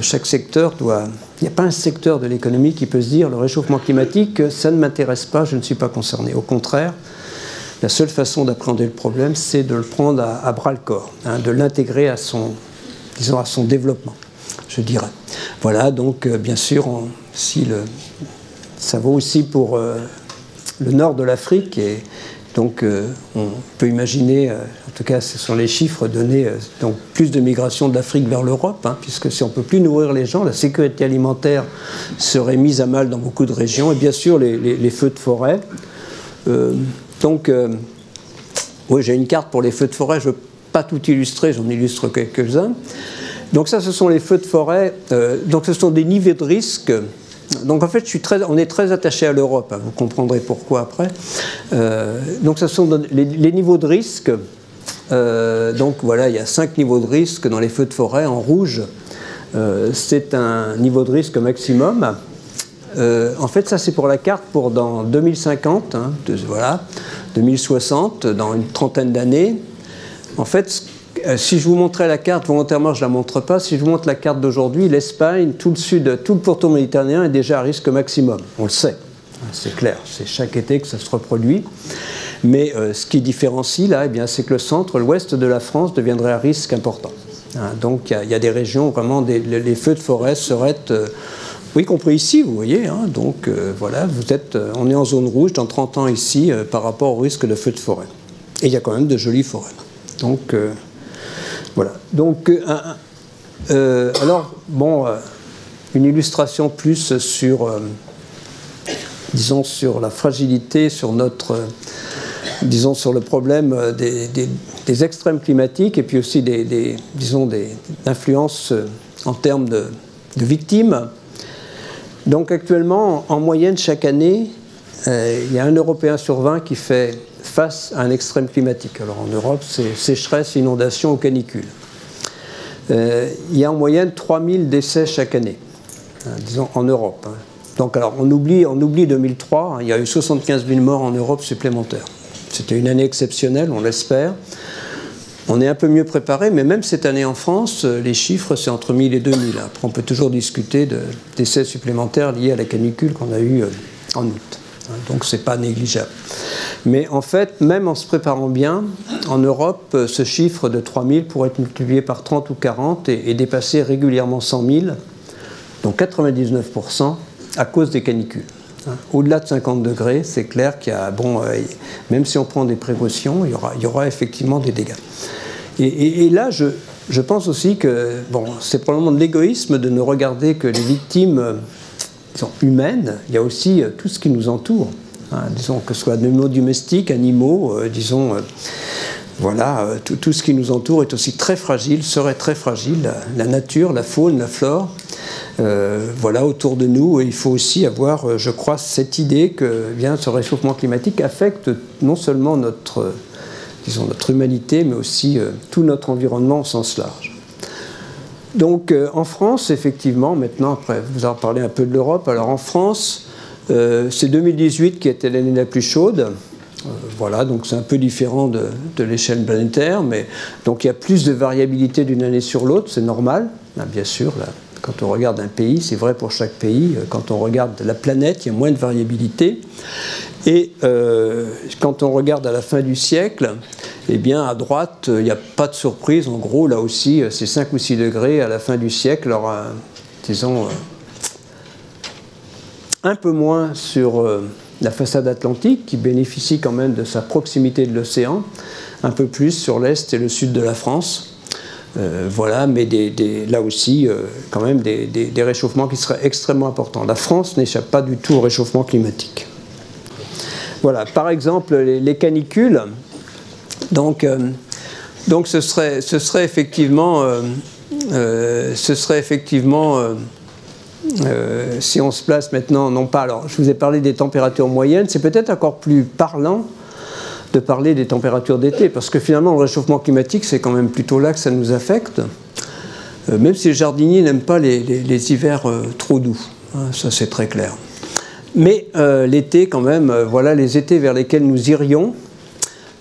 chaque secteur doit... Il n'y a pas un secteur de l'économie qui peut se dire, le réchauffement climatique, ça ne m'intéresse pas, je ne suis pas concerné. Au contraire, la seule façon d'appréhender le problème, c'est de le prendre à bras-le-corps, hein, de l'intégrer à son développement, je dirais. Voilà, donc bien sûr, ça vaut aussi pour le nord de l'Afrique, et donc on peut imaginer, en tout cas ce sont les chiffres donnés, donc plus de migration de l'Afrique vers l'Europe, hein, puisque si on ne peut plus nourrir les gens, la sécurité alimentaire serait mise à mal dans beaucoup de régions, et bien sûr les feux de forêt. Donc, oui, j'ai une carte pour les feux de forêt, je ne veux pas tout illustrer, j'en illustre quelques-uns. Donc ça, ce sont les feux de forêt, donc ce sont des niveaux de risque. Donc en fait, on est très attaché à l'Europe, hein, vous comprendrez pourquoi après. Donc ce sont les niveaux de risque. Donc voilà, il y a 5 niveaux de risque dans les feux de forêt en rouge. C'est un niveau de risque maximum. En fait, ça c'est pour la carte pour dans 2050, hein, voilà, 2060, dans une trentaine d'années. En fait, si je vous montrais la carte, volontairement je ne la montre pas, si je vous montre la carte d'aujourd'hui, l'Espagne, tout le sud, tout le pourtour méditerranéen est déjà à risque maximum, on le sait. c'est clair, c'est chaque été que ça se reproduit. Mais ce qui différencie là, eh bien, c'est que le centre, l'ouest de la France deviendrait à risque important. Hein, donc il y a des régions où vraiment les feux de forêt seraient, y compris ici, vous voyez. Hein, donc voilà, on est en zone rouge dans 30 ans ici par rapport au risque de feux de forêt. Et il y a quand même de jolies forêts. Donc voilà. Donc alors bon, une illustration plus sur, disons, sur la fragilité, sur notre disons, sur le problème des extrêmes climatiques et puis aussi des influences en termes de victimes. Donc actuellement, en moyenne, chaque année, il y a un Européen sur 20 qui fait face à un extrême climatique. Alors en Europe, c'est sécheresse, inondation ou canicule. Il y a en moyenne 3000 décès chaque année, disons, en Europe. Donc alors, on oublie 2003, il y a eu 75 000 morts en Europe supplémentaires. C'était une année exceptionnelle, on l'espère. On est un peu mieux préparé, mais même cette année en France, les chiffres, c'est entre 1000 et 2000. Après, on peut toujours discuter de décès supplémentaires liés à la canicule qu'on a eue en août. Donc, ce n'est pas négligeable. Mais en fait, même en se préparant bien, en Europe, ce chiffre de 3000 pourrait être multiplié par 30 ou 40 et dépasser régulièrement 100 000, donc 99% à cause des canicules. Au-delà de 50 degrés, c'est clair qu'il y a, bon, même si on prend des précautions, il y aura effectivement des dégâts. Et là, je pense aussi que, bon, c'est probablement de l'égoïsme de ne regarder que les victimes humaines. Il y a aussi tout ce qui nous entoure, hein, disons que ce soit animaux domestiques, animaux, voilà, tout ce qui nous entoure est aussi très fragile, serait très fragile. La nature, la faune, la flore. Voilà, autour de nous, il faut aussi avoir, je crois, cette idée que bien, ce réchauffement climatique affecte non seulement notre humanité, mais aussi tout notre environnement au sens large. Donc en France, effectivement, maintenant, après vous en parlez un peu de l'Europe, alors en France, c'est 2018 qui était l'année la plus chaude. Voilà, donc c'est un peu différent de l'échelle planétaire, mais donc il y a plus de variabilité d'une année sur l'autre, c'est normal, bien sûr. Là, quand on regarde un pays, c'est vrai pour chaque pays, quand on regarde la planète, il y a moins de variabilité. Et quand on regarde à la fin du siècle, eh bien à droite, il n'y a pas de surprise, en gros, là aussi, c'est 5 ou 6 degrés à la fin du siècle, alors disons un peu moins sur la façade atlantique, qui bénéficie quand même de sa proximité de l'océan, un peu plus sur l'est et le sud de la France. Voilà, mais là aussi, quand même, des réchauffements qui seraient extrêmement importants. La France n'échappe pas du tout au réchauffement climatique. Voilà, par exemple, les canicules. Donc ce serait effectivement, si on se place maintenant, non pas, alors je vous ai parlé des températures moyennes, c'est peut-être encore plus parlant de parler des températures d'été, parce que finalement le réchauffement climatique, c'est quand même plutôt là que ça nous affecte, même si les jardiniers n'aiment pas les hivers trop doux, hein, ça c'est très clair. Mais l'été quand même, voilà les étés vers lesquels nous irions.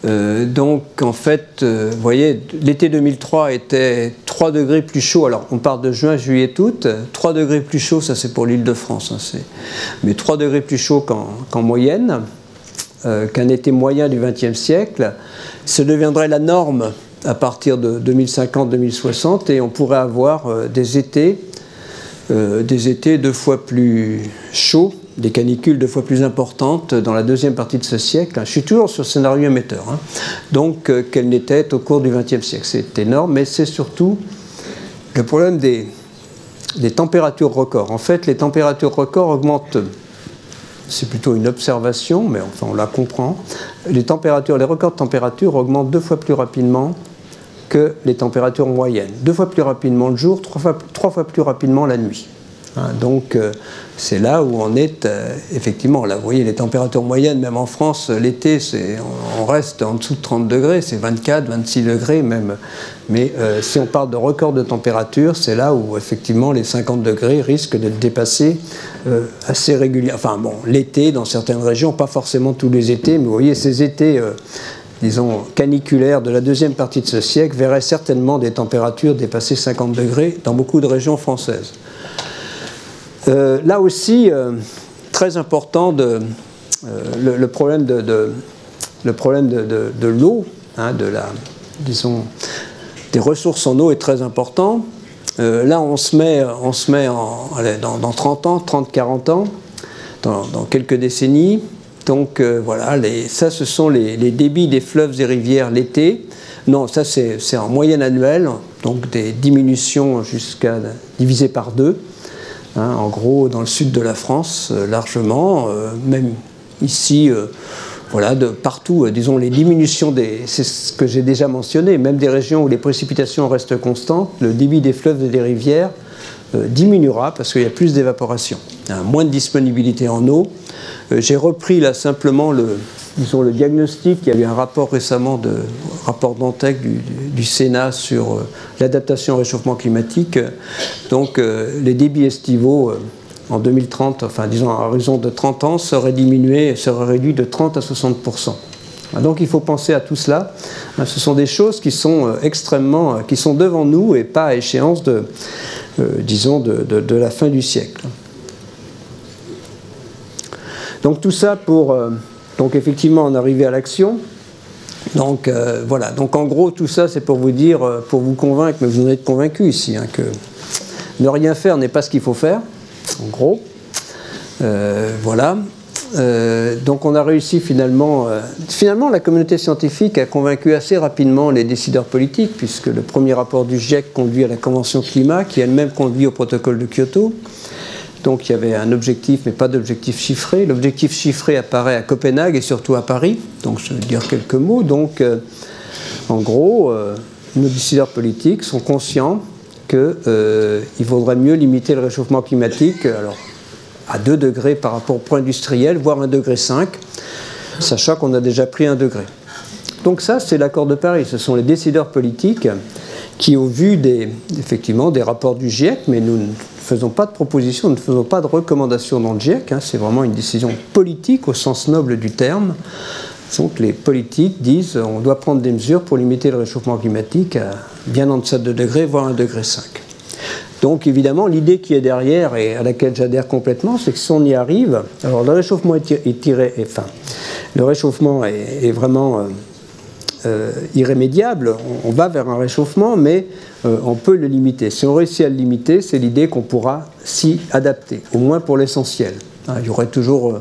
Donc en fait, vous voyez, l'été 2003 était 3 degrés plus chaud, alors on part de juin, juillet, août, 3 degrés plus chaud, ça c'est pour l'Île-de-France, hein, mais 3 degrés plus chaud qu'en moyenne, qu'un été moyen du XXe siècle, ça deviendrait la norme à partir de 2050-2060 et on pourrait avoir des étés 2 fois plus chauds, des canicules 2 fois plus importantes dans la deuxième partie de ce siècle. Je suis toujours sur le scénario émetteur, hein. Donc qu'elle n'était au cours du XXe siècle. C'est énorme, mais c'est surtout le problème des températures records. En fait, les températures records augmentent. C'est plutôt une observation, mais enfin on la comprend. Les records de température augmentent 2 fois plus rapidement que les températures moyennes. 2 fois plus rapidement le jour, 3 fois plus rapidement la nuit. Hein, donc c'est là où on est, effectivement, là vous voyez les températures moyennes, même en France, l'été, on reste en dessous de 30 degrés, c'est 24, 26 degrés même. Mais si on parle de record de température, c'est là où effectivement les 50 degrés risquent d'être dépassés assez régulièrement. Enfin bon, l'été dans certaines régions, pas forcément tous les étés, mais vous voyez ces étés, disons, caniculaires de la deuxième partie de ce siècle verraient certainement des températures dépasser 50 degrés dans beaucoup de régions françaises. Là aussi, très important le problème de l'eau, hein, disons, des ressources en eau est très important. Là, on se met dans 30 ans, 30-40 ans, dans quelques décennies. Donc voilà, ça ce sont les débits des fleuves et rivières l'été. Non, ça c'est en moyenne annuelle, donc des diminutions jusqu'à divisé par 2. Hein, en gros, dans le sud de la France, largement, même ici, voilà, de partout, disons, les diminutions, c'est ce que j'ai déjà mentionné, même des régions où les précipitations restent constantes, le débit des fleuves et des rivières diminuera parce qu'il y a plus d'évaporation, moins de disponibilité en eau. J'ai repris là simplement le diagnostic. Il y a eu un rapport récemment, rapport Dantec du Sénat sur l'adaptation au réchauffement climatique. Donc les débits estivaux en 2030, enfin disons à horizon de 30 ans, seraient réduits de 30 à 60%. Donc il faut penser à tout cela. Ce sont des choses qui sont qui sont devant nous et pas à échéance disons de la fin du siècle. Donc tout ça pour donc effectivement en arriver à l'action. Donc voilà, donc en gros tout ça c'est pour vous dire, pour vous convaincre, mais vous en êtes convaincus ici, hein, que ne rien faire n'est pas ce qu'il faut faire, en gros. Voilà. Donc on a réussi finalement la communauté scientifique a convaincu assez rapidement les décideurs politiques, puisque le premier rapport du GIEC conduit à la Convention climat, qui elle-même conduit au protocole de Kyoto. Donc il y avait un objectif, mais pas d'objectif chiffré. L'objectif chiffré apparaît à Copenhague et surtout à Paris. Donc je vais dire quelques mots. Donc en gros, nos décideurs politiques sont conscients qu'il vaudrait mieux limiter le réchauffement climatique à 2 degrés par rapport au point industriel, voire 1,5 degré, sachant qu'on a déjà pris 1 degré. Donc ça, c'est l'accord de Paris. Ce sont les décideurs politiques qui, au vu effectivement des rapports du GIEC, mais nous ne faisons pas de propositions, nous ne faisons pas de recommandations dans le GIEC, hein, c'est vraiment une décision politique au sens noble du terme. Donc les politiques disent on doit prendre des mesures pour limiter le réchauffement climatique à bien en deçà de 2 degrés, voire 1,5 degré. Donc évidemment, l'idée qui est derrière et à laquelle j'adhère complètement, c'est que si on y arrive, alors le réchauffement le réchauffement est vraiment irrémédiable, on va vers un réchauffement, mais on peut le limiter. Si on réussit à le limiter, c'est l'idée qu'on pourra s'y adapter, au moins pour l'essentiel. Il y aurait toujours,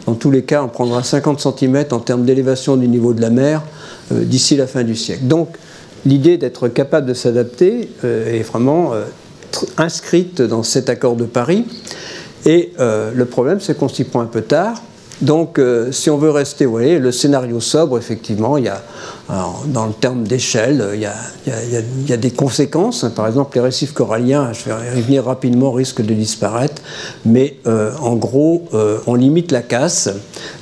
dans tous les cas, on prendra 50 cm en termes d'élévation du niveau de la mer d'ici la fin du siècle. Donc l'idée d'être capable de s'adapter est vraiment inscrite dans cet accord de Paris. Et le problème, c'est qu'on s'y prend un peu tard. Donc, si on veut rester, vous voyez, le scénario sobre, effectivement, il y a, dans le terme d'échelle, il y a des conséquences. Par exemple, les récifs coralliens, je vais y revenir rapidement, risquent de disparaître. Mais en gros, on limite la casse.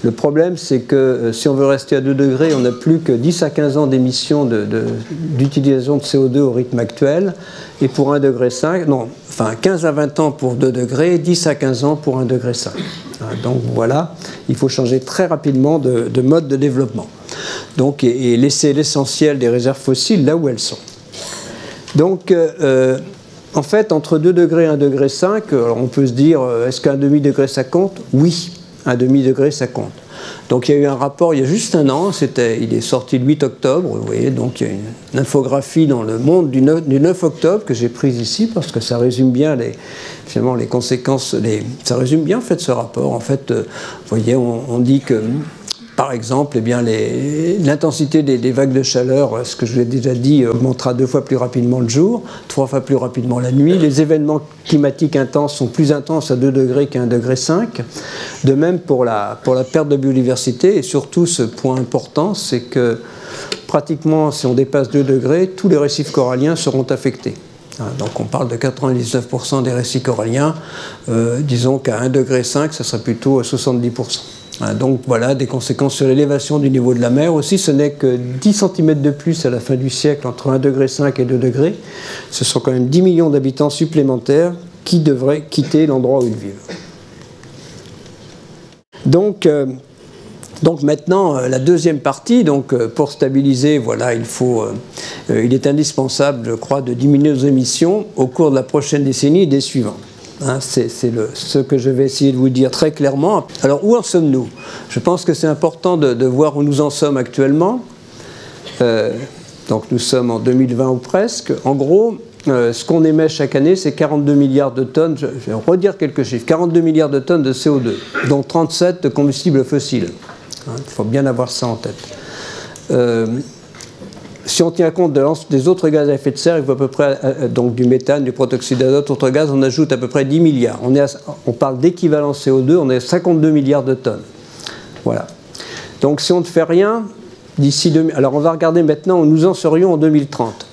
Le problème, c'est que si on veut rester à 2 degrés, on n'a plus que 10 à 15 ans d'émissions d'utilisation de CO2 au rythme actuel. Et pour 1,5 degré, non, enfin 15 à 20 ans pour 2 degrés, 10 à 15 ans pour 1,5 degré. Donc voilà, il faut changer très rapidement de mode de développement. Donc, et laisser l'essentiel des réserves fossiles là où elles sont. Donc, en fait, entre 2 degrés et 1,5 degré, on peut se dire, est-ce qu'un demi-degré ça compte? Oui, un demi-degré ça compte. Donc il y a eu un rapport il y a juste un an, il est sorti le 8 octobre, vous voyez, donc il y a une infographie dans le Monde du 9 octobre que j'ai prise ici parce que ça résume bien finalement les conséquences, ça résume bien en fait ce rapport. En fait, vous voyez, on dit que par exemple, eh bien, l'intensité des vagues de chaleur, ce que je vous ai déjà dit, augmentera 2 fois plus rapidement le jour, 3 fois plus rapidement la nuit. Les événements climatiques intenses sont plus intenses à 2 degrés qu'à 1,5 degré. De même pour la perte de biodiversité. Et surtout, ce point important, c'est que pratiquement, si on dépasse 2 degrés, tous les récifs coralliens seront affectés. Donc on parle de 99% des récifs coralliens. Disons qu'à 1,5 degré, ça serait plutôt 70%. Donc voilà, des conséquences sur l'élévation du niveau de la mer aussi. Ce n'est que 10 cm de plus à la fin du siècle entre 1,5 degré et 2 degrés. Ce sont quand même 10 millions d'habitants supplémentaires qui devraient quitter l'endroit où ils vivent. Donc maintenant, la deuxième partie, pour stabiliser, voilà, il est indispensable, je crois, de diminuer nos émissions au cours de la prochaine décennie et des suivantes. Hein, c'est ce que je vais essayer de vous dire très clairement. Alors, où en sommes-nous? Je pense que c'est important de voir où nous en sommes actuellement. Donc, nous sommes en 2020 ou presque. En gros, ce qu'on émet chaque année, c'est 42 milliards de tonnes. Je vais redire quelques chiffres. 42 milliards de tonnes de CO2, dont 37 de combustibles fossiles. Hein, il faut bien avoir ça en tête. Si on tient compte des autres gaz à effet de serre, il faut à peu près, donc du méthane, du protoxyde d'azote, autres gaz, on ajoute à peu près 10 milliards. On parle d'équivalent CO2, on est à 52 milliards de tonnes. Voilà. Donc si on ne fait rien, d'ici 2000... Alors on va regarder maintenant où nous en serions en 2030.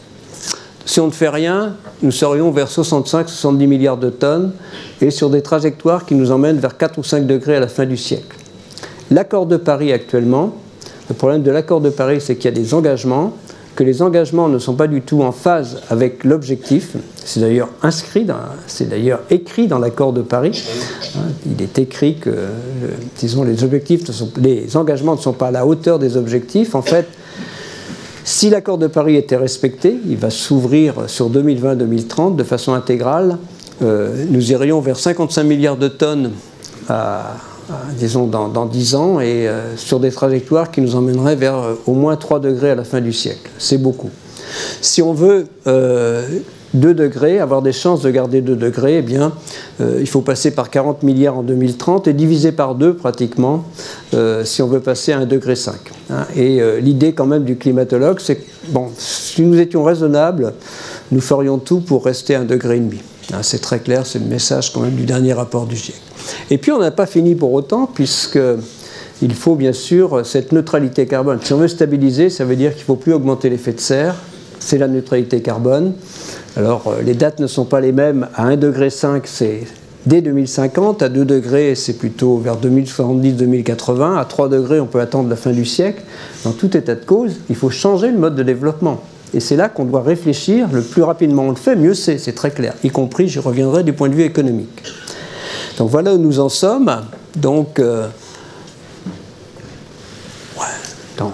Si on ne fait rien, nous serions vers 65-70 milliards de tonnes et sur des trajectoires qui nous emmènent vers 4 ou 5 degrés à la fin du siècle. L'accord de Paris actuellement, le problème de l'accord de Paris, c'est qu'il y a des engagements, que les engagements ne sont pas du tout en phase avec l'objectif. C'est d'ailleurs écrit dans l'accord de Paris. Il est écrit que, disons, les engagements ne sont pas à la hauteur des objectifs. En fait, si l'accord de Paris était respecté, il va s'ouvrir sur 2020-2030 de façon intégrale. Nous irions vers 55 milliards de tonnes disons dans 10 ans et sur des trajectoires qui nous emmèneraient vers au moins 3 degrés à la fin du siècle. C'est beaucoup. Si on veut 2 degrés, avoir des chances de garder 2 degrés, eh bien, il faut passer par 40 milliards en 2030 et diviser par 2 pratiquement si on veut passer à 1,5 degré. Hein. Et l'idée quand même du climatologue, c'est que bon, si nous étions raisonnables, nous ferions tout pour rester à 1,5 degré. Hein, c'est très clair, c'est le message quand même du dernier rapport du GIEC. Et puis on n'a pas fini pour autant, puisqu'il faut bien sûr cette neutralité carbone. Si on veut stabiliser, ça veut dire qu'il ne faut plus augmenter l'effet de serre, c'est la neutralité carbone. Alors les dates ne sont pas les mêmes, à 1,5 degré c'est dès 2050, à 2 degrés c'est plutôt vers 2070-2080, à 3 degrés on peut attendre la fin du siècle. Dans tout état de cause, il faut changer le mode de développement. Et c'est là qu'on doit réfléchir, le plus rapidement on le fait, mieux c'est très clair, y compris, j'y reviendrai, du point de vue économique. Donc voilà où nous en sommes. Donc, ouais, attends.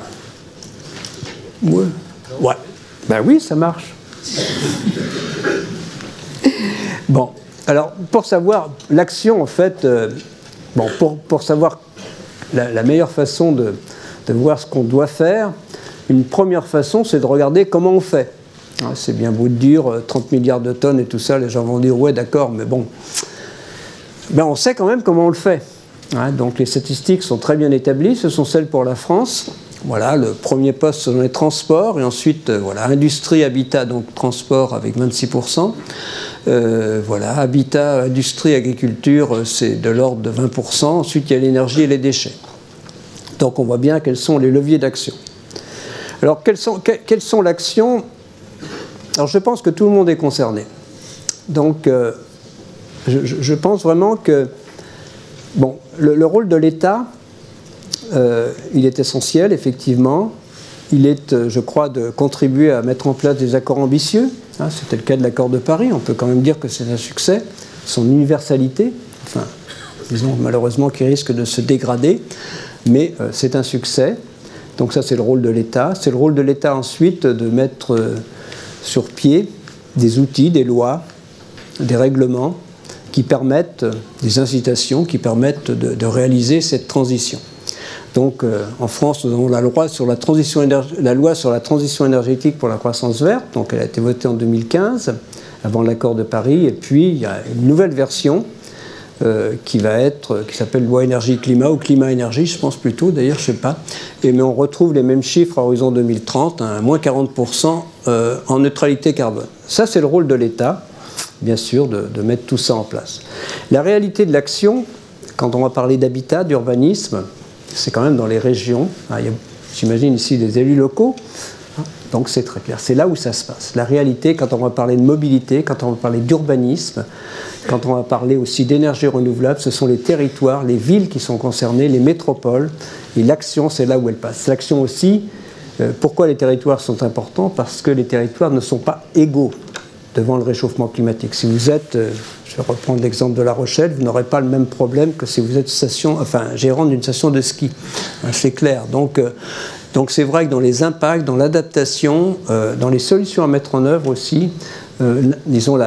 Ouais. Ben oui, ça marche. Bon, alors pour savoir l'action, en fait, bon, pour savoir la meilleure façon de voir ce qu'on doit faire, une première façon, c'est de regarder comment on fait. C'est bien beau de dire 30 milliards de tonnes et tout ça, les gens vont dire ouais, d'accord, mais bon. Ben, on sait quand même comment on le fait. Hein, donc les statistiques sont très bien établies, ce sont celles pour la France. Voilà, le premier poste sont les transports, et ensuite, voilà, industrie, habitat, donc transport avec 26%. Voilà, habitat, industrie, agriculture, c'est de l'ordre de 20%. Ensuite, il y a l'énergie et les déchets. Donc on voit bien quels sont les leviers d'action. Alors, quelles sont l'action? Alors je pense que tout le monde est concerné. Donc, je pense vraiment que bon, le rôle de l'État, il est essentiel, effectivement. Il est, je crois, de contribuer à mettre en place des accords ambitieux. Hein, c'était le cas de l'accord de Paris. On peut quand même dire que c'est un succès. Son universalité, enfin, disons malheureusement qu'il risque de se dégrader, mais c'est un succès. Donc ça, c'est le rôle de l'État. C'est le rôle de l'État ensuite de mettre sur pied des outils, des lois, des règlements qui permettent, des incitations qui permettent de réaliser cette transition. Donc en France, nous avons la loi sur la transition énergétique pour la croissance verte, donc elle a été votée en 2015, avant l'accord de Paris, et puis il y a une nouvelle version qui s'appelle loi énergie-climat, ou climat-énergie, je pense plutôt, d'ailleurs, je ne sais pas. Mais on retrouve les mêmes chiffres à horizon 2030, hein, moins 40% en neutralité carbone. Ça, c'est le rôle de l'État, bien sûr, de mettre tout ça en place. La réalité de l'action, quand on va parler d'habitat, d'urbanisme, c'est quand même dans les régions. J'imagine ici des élus locaux, donc c'est très clair. C'est là où ça se passe. La réalité, quand on va parler de mobilité, quand on va parler d'urbanisme, quand on va parler aussi d'énergie renouvelable, ce sont les territoires, les villes qui sont concernées, les métropoles, et l'action, c'est là où elle passe. L'action aussi, pourquoi les territoires sont importants? Parce que les territoires ne sont pas égaux devant le réchauffement climatique. Si vous êtes, je vais reprendre l'exemple de La Rochelle, vous n'aurez pas le même problème que si vous êtes gérant d'une station de ski. C'est clair. Donc c'est vrai que dans les impacts, dans l'adaptation, dans les solutions à mettre en œuvre aussi, disons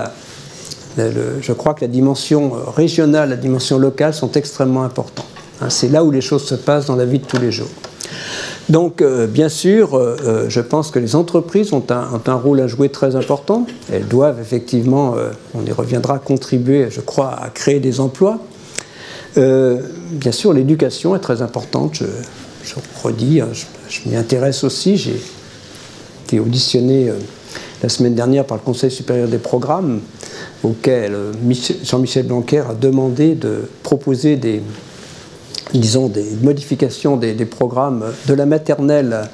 Je crois que la dimension régionale, la dimension locale sont extrêmement importantes. Hein, c'est là où les choses se passent dans la vie de tous les jours. Donc, bien sûr, je pense que les entreprises ont un rôle à jouer très important. Elles doivent effectivement, on y reviendra, contribuer, je crois, à créer des emplois. Bien sûr, l'éducation est très importante. Je redis, je m'y intéresse aussi. J'ai été auditionné la semaine dernière par le Conseil supérieur des programmes, auquel Jean-Michel Blanquer a demandé de proposer des modifications des programmes de la maternelle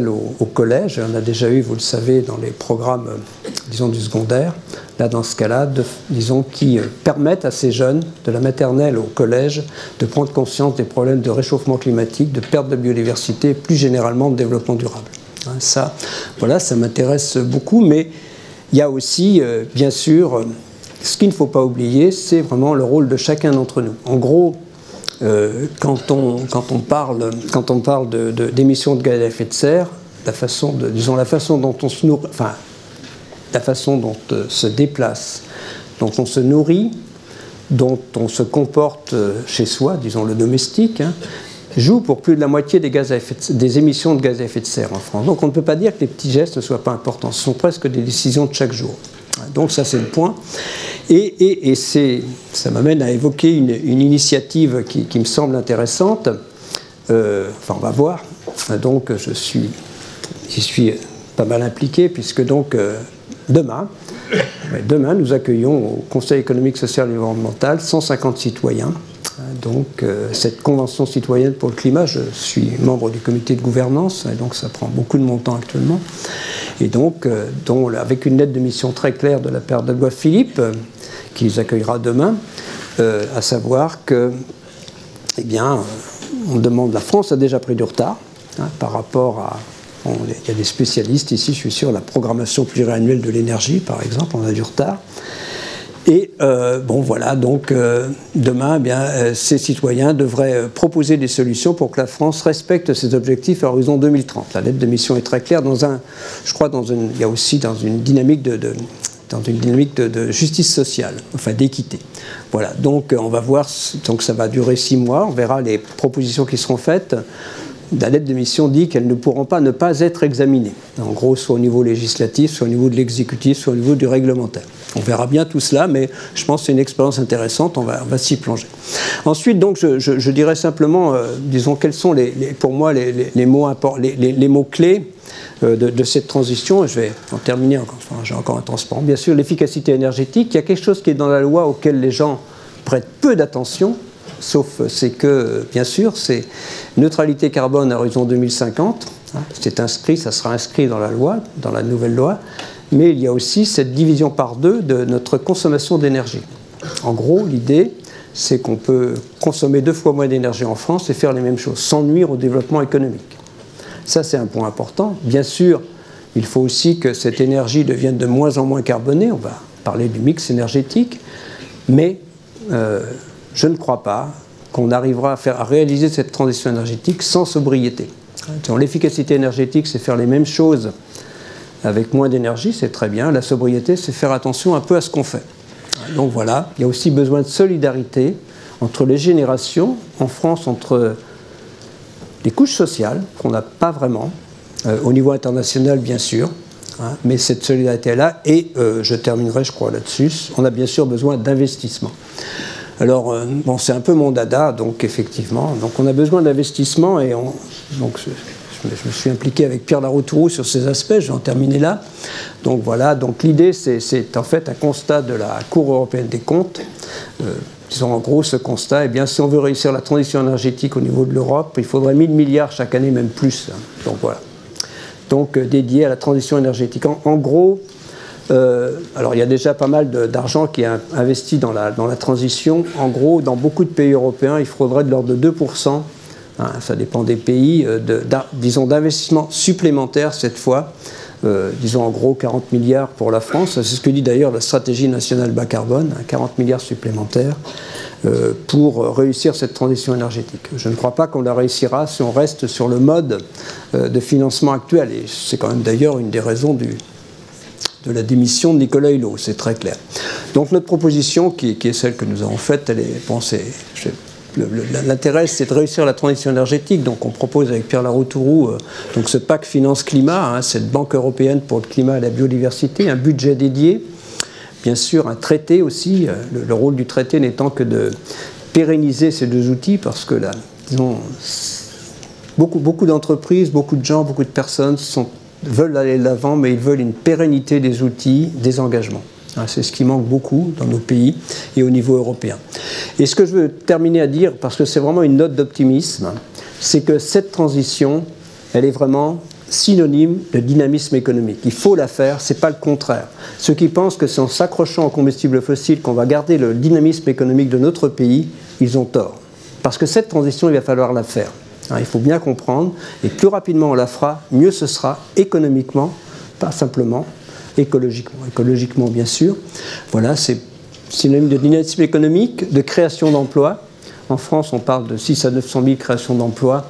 au collège. On a déjà eu, vous le savez, dans les programmes, disons, du secondaire. Là, dans ce cas-là, disons, qui permettent à ces jeunes, de la maternelle au collège, de prendre conscience des problèmes de réchauffement climatique, de perte de biodiversité, et plus généralement de développement durable. Hein, ça, voilà, ça m'intéresse beaucoup, mais il y a aussi, bien sûr, ce qu'il ne faut pas oublier, c'est vraiment le rôle de chacun d'entre nous. En gros, quand on parle d'émissions de gaz à effet de serre, la façon dont on se nourrit, enfin, la façon dont on se déplace, dont on se nourrit, dont on se comporte chez soi, disons le domestique, hein, joue pour plus de la moitié des émissions de gaz à effet de serre en France. Donc on ne peut pas dire que les petits gestes ne soient pas importants. Ce sont presque des décisions de chaque jour. Donc ça, c'est le point. Et ça m'amène à évoquer une initiative qui me semble intéressante. Enfin, on va voir. Donc j'y suis pas mal impliqué, puisque donc demain, nous accueillons au Conseil économique, social et environnemental 150 citoyens. Donc cette convention citoyenne pour le climat, je suis membre du comité de gouvernance, et donc ça prend beaucoup de mon temps actuellement. Et donc, avec une lettre de mission très claire de la part d'Edouard Philippe, qui les accueillera demain, à savoir que, eh bien, on demande, la France a déjà pris du retard, hein, par rapport à, il y a des spécialistes ici, je suis sûr, la programmation pluriannuelle de l'énergie, par exemple, on a du retard. Et bon, voilà, donc demain, eh bien, ces citoyens devraient proposer des solutions pour que la France respecte ses objectifs à l'horizon 2030. La lettre de mission est très claire. Je crois, il y a aussi dans une dynamique de justice sociale, enfin d'équité. Voilà, donc on va voir, donc ça va durer 6 mois, on verra les propositions qui seront faites. La lettre de mission dit qu'elles ne pourront pas ne pas être examinées. En gros, soit au niveau législatif, soit au niveau de l'exécutif, soit au niveau du réglementaire. On verra bien tout cela, mais je pense que c'est une expérience intéressante, on va s'y plonger. Ensuite, donc, je dirais simplement, disons, quels sont pour moi les mots clés de cette transition. Je vais en terminer, enfin, j'ai encore un transparent. Bien sûr, l'efficacité énergétique, il y a quelque chose qui est dans la loi auquel les gens prêtent peu d'attention, sauf c'est que, bien sûr, c'est neutralité carbone à horizon 2050. Hein, c'est inscrit, ça sera inscrit dans la loi, dans la nouvelle loi. Mais il y a aussi cette division par 2 de notre consommation d'énergie. En gros, l'idée, c'est qu'on peut consommer 2 fois moins d'énergie en France et faire les mêmes choses, sans nuire au développement économique. Ça, c'est un point important. Bien sûr, il faut aussi que cette énergie devienne de moins en moins carbonée. On va parler du mix énergétique. Mais je ne crois pas qu'on arrivera à réaliser cette transition énergétique sans sobriété. L'efficacité énergétique, c'est faire les mêmes choses avec moins d'énergie, c'est très bien. La sobriété, c'est faire attention un peu à ce qu'on fait. Donc voilà, il y a aussi besoin de solidarité entre les générations, en France, entre les couches sociales, qu'on n'a pas vraiment, au niveau international, bien sûr, hein, mais cette solidarité-là, et je terminerai, je crois, là-dessus, on a bien sûr besoin d'investissement. Alors, bon, c'est un peu mon dada, donc effectivement, donc on a besoin d'investissement, et donc je me suis impliqué avec Pierre Laroutourou sur ces aspects, je vais en terminer là. Donc voilà, donc l'idée, c'est en fait un constat de la Cour européenne des comptes. Disons en gros ce constat, eh bien si on veut réussir la transition énergétique au niveau de l'Europe, il faudrait 1000 milliards chaque année, même plus. Donc voilà. Donc dédié à la transition énergétique. En gros, alors il y a déjà pas mal d'argent qui est investi dans la transition. En gros, dans beaucoup de pays européens, il faudrait de l'ordre de 2%. Hein, ça dépend des pays, disons d'investissements supplémentaires cette fois, disons en gros 40 milliards pour la France, c'est ce que dit d'ailleurs la stratégie nationale bas carbone, hein, 40 milliards supplémentaires pour réussir cette transition énergétique. Je ne crois pas qu'on la réussira si on reste sur le mode de financement actuel, et c'est quand même d'ailleurs une des raisons de la démission de Nicolas Hulot, c'est très clair. Donc notre proposition, qui est celle que nous avons faite, elle est, bon, l'intérêt, c'est de réussir la transition énergétique. Donc on propose avec Pierre Laroutourou donc ce pacte finance-climat, cette banque européenne pour le climat et la biodiversité, un budget dédié, bien sûr un traité aussi, le rôle du traité n'étant que de pérenniser ces deux outils, parce que là, disons, beaucoup d'entreprises, beaucoup de gens, beaucoup de personnes veulent aller de l'avant, mais ils veulent une pérennité des outils, des engagements. C'est ce qui manque beaucoup dans nos pays et au niveau européen. Et ce que je veux terminer à dire, parce que c'est vraiment une note d'optimisme, c'est que cette transition, elle est vraiment synonyme de dynamisme économique. Il faut la faire, ce n'est pas le contraire. Ceux qui pensent que c'est en s'accrochant aux combustibles fossiles qu'on va garder le dynamisme économique de notre pays, ils ont tort. Parce que cette transition, il va falloir la faire. Il faut bien comprendre, et plus rapidement on la fera, mieux ce sera économiquement, pas simplement écologiquement. Écologiquement, bien sûr. Voilà, c'est synonyme de dynamisme économique, de création d'emplois. En France, on parle de 6 à 900 000 créations d'emplois,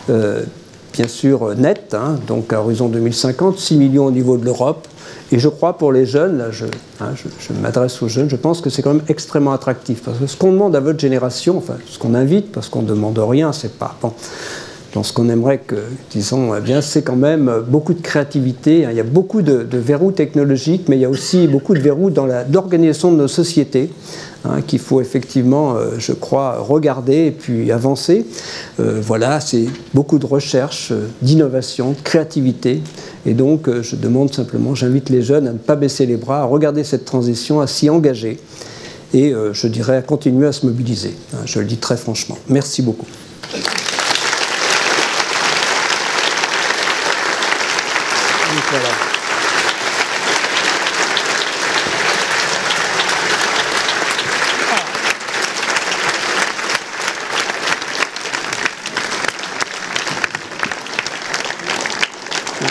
bien sûr nettes, donc à horizon 2050, 6 millions au niveau de l'Europe. Et je crois pour les jeunes, là je m'adresse aux jeunes, je pense que c'est quand même extrêmement attractif. Parce que ce qu'on demande à votre génération, enfin ce qu'on invite, parce qu'on ne demande rien, c'est pas... Bon, donc ce qu'on aimerait que, disons, eh bien, c'est quand même beaucoup de créativité. Il y a beaucoup de verrous technologiques, mais il y a aussi beaucoup de verrous dans l'organisation de nos sociétés, qu'il faut effectivement, je crois, regarder et puis avancer. Voilà, c'est beaucoup de recherche, d'innovation, de créativité. Et donc, je demande simplement, j'invite les jeunes à ne pas baisser les bras, à regarder cette transition, à s'y engager et, je dirais, à continuer à se mobiliser. Je le dis très franchement. Merci beaucoup. Voilà.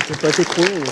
Je n'ai pas été trop long,